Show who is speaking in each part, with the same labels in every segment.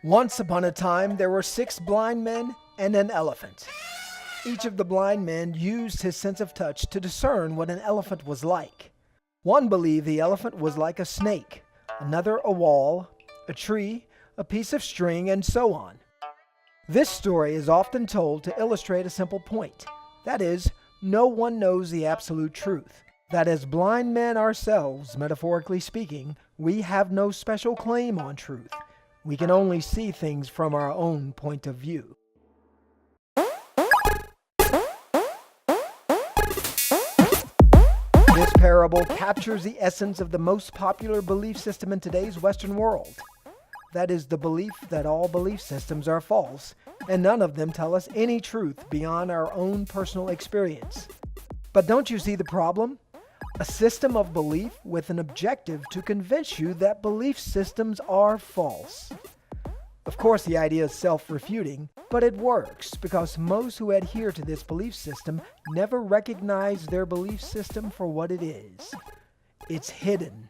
Speaker 1: Once upon a time, there were 6 blind men and an elephant. Each of the blind men used his sense of touch to discern what an elephant was like. One believed the elephant was like a snake, another a wall, a tree, a piece of string, and so on. This story is often told to illustrate a simple point. That is, no one knows the absolute truth. That as blind men ourselves, metaphorically speaking, we have no special claim on truth. We can only see things from our own point of view. This parable captures the essence of the most popular belief system in today's Western world. That is the belief that all belief systems are false, and none of them tell us any truth beyond our own personal experience. But don't you see the problem? A system of belief with an objective to convince you that belief systems are false. Of course, the idea is self-refuting, but it works because most who adhere to this belief system never recognize their belief system for what it is. It's hidden.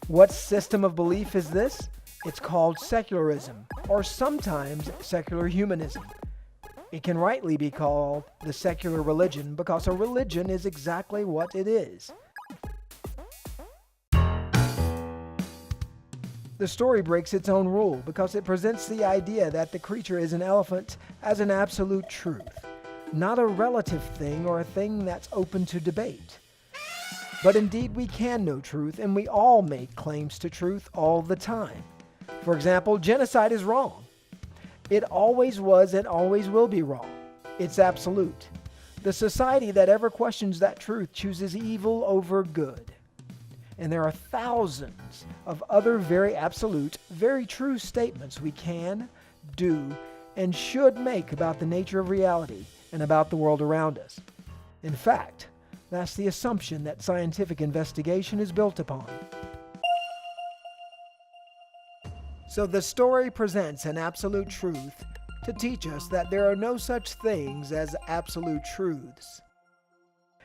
Speaker 1: What system of belief is this? It's called secularism, or sometimes secular humanism. It can rightly be called the secular religion because a religion is exactly what it is. The story breaks its own rule because it presents the idea that the creature is an elephant as an absolute truth, not a relative thing or a thing that's open to debate. But indeed we can know truth, and we all make claims to truth all the time. For example, genocide is wrong. It always was and always will be wrong. It's absolute. The society that ever questions that truth chooses evil over good. And there are thousands of other very absolute, very true statements we can, do, and should make about the nature of reality and about the world around us. In fact, that's the assumption that scientific investigation is built upon. So the story presents an absolute truth to teach us that there are no such things as absolute truths.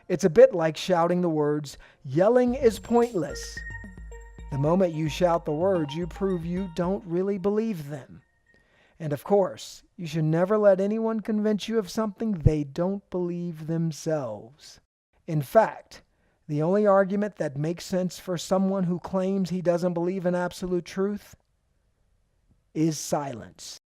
Speaker 1: It's a bit like shouting the words, "Yelling is pointless." The moment you shout the words, you prove you don't really believe them. And of course, you should never let anyone convince you of something they don't believe themselves. In fact, the only argument that makes sense for someone who claims he doesn't believe in absolute truth is silence.